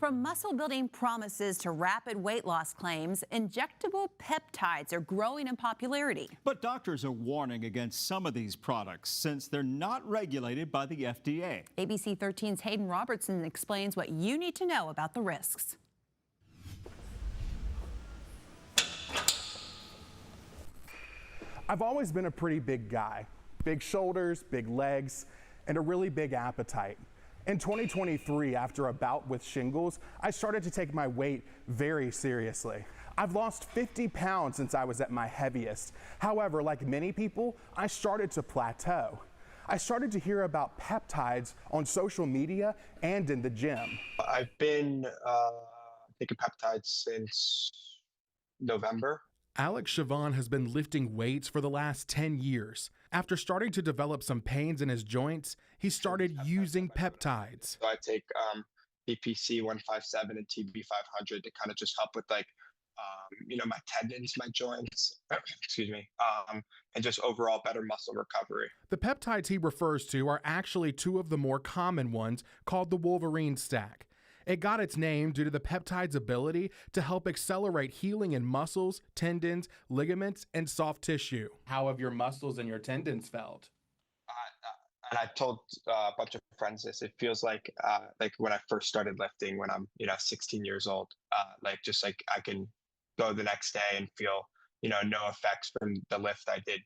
From muscle-building promises to rapid weight loss claims, injectable peptides are growing in popularity. But doctors are warning against some of these products since they're not regulated by the FDA. ABC 13's Hayden Robertson explains what you need to know about the risks. I've always been a pretty big guy. Big shoulders, big legs, and a really big appetite. In 2023, after a bout with shingles, I started to take my weight very seriously. I've lost 50 pounds since I was at my heaviest. However, like many people, I started to plateau. I started to hear about peptides on social media and in the gym. I've been taking peptides since November. Alex Siobhan has been lifting weights for the last 10 years. After starting to develop some pains in his joints, he started using peptides. So I take BPC 157 and TB 500 to kind of just help with my tendons, my joints, excuse me, and just overall better muscle recovery. The peptides he refers to are actually two of the more common ones called the Wolverine stack. It got its name due to the peptide's ability to help accelerate healing in muscles, tendons, ligaments, and soft tissue. How have your muscles and your tendons felt? And I told a bunch of friends this. It feels like when I first started lifting, when I'm 16 years old, I can go the next day and feel no effects from the lift I did,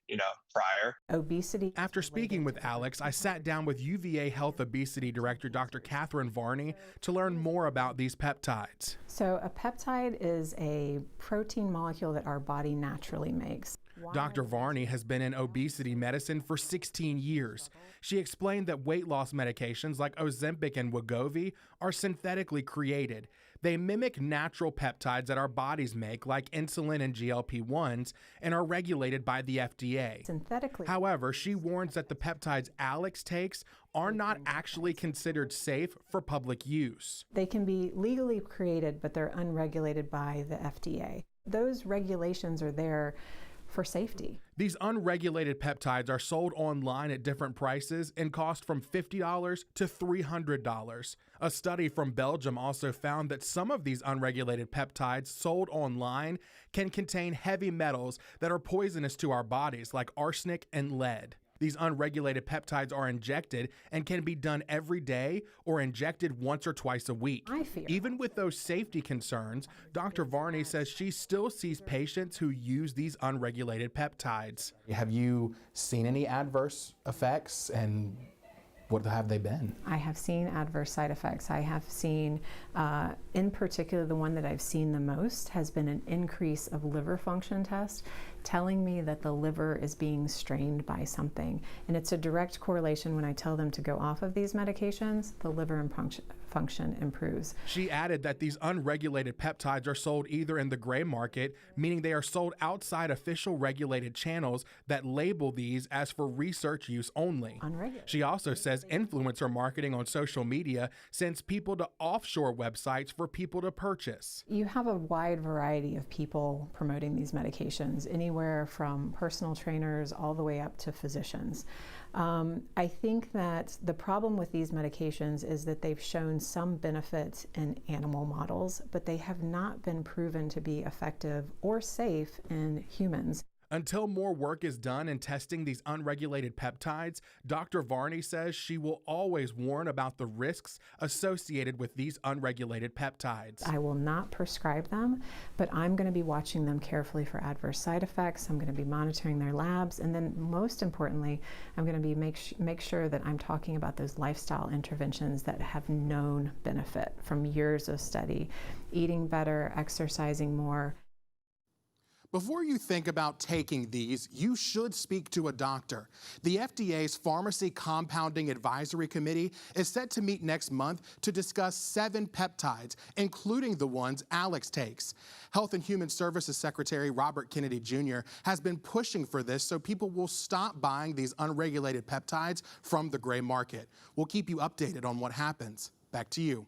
prior. Obesity. After speaking with Alex, I sat down with UVA Health Obesity Director Dr. Catherine Varney to learn more about these peptides. So a peptide is a protein molecule that our body naturally makes. Dr. Varney has been in obesity medicine for 16 years. She explained that weight loss medications like Ozempic and Wegovy are synthetically created. They mimic natural peptides that our bodies make, like insulin and GLP-1s, and are regulated by the FDA. Synthetically. However, she warns that the peptides Alex takes are not actually considered safe for public use. They can be legally created, but they're unregulated by the FDA. Those regulations are there for safety. These unregulated peptides are sold online at different prices and cost from $50 to $300. A study from Belgium also found that some of these unregulated peptides sold online can contain heavy metals that are poisonous to our bodies, like arsenic and lead. These unregulated peptides are injected and can be done every day or injected once or twice a week. Even with those safety concerns, Dr. Varney says she still sees patients who use these unregulated peptides. Have you seen any adverse effects, and what have they been? I have seen adverse side effects. I have seen, in particular, the one that I've seen the most has been an increase of liver function test, telling me that the liver is being strained by something. And it's a direct correlation. When I tell them to go off of these medications, the liver and function improves. She added that these unregulated peptides are sold either in the gray market, meaning they are sold outside official regulated channels that label these as for research use only. She also says influencer marketing on social media sends people to offshore websites for people to purchase. You have a wide variety of people promoting these medications, anywhere from personal trainers all the way up to physicians. I think that the problem with these medications is that they've shown some benefit in animal models, but they have not been proven to be effective or safe in humans. Until more work is done in testing these unregulated peptides, Dr. Varney says she will always warn about the risks associated with these unregulated peptides. I will not prescribe them, but I'm going to be watching them carefully for adverse side effects. I'm going to be monitoring their labs, and then most importantly, I'm going to be make sure that I'm talking about those lifestyle interventions that have known benefit from years of study, eating better, exercising more. Before you think about taking these, you should speak to a doctor. The FDA's Pharmacy Compounding Advisory Committee is set to meet next month to discuss 7 peptides, including the ones Alex takes. Health and Human Services Secretary Robert Kennedy Jr. has been pushing for this so people will stop buying these unregulated peptides from the gray market. We'll keep you updated on what happens. Back to you.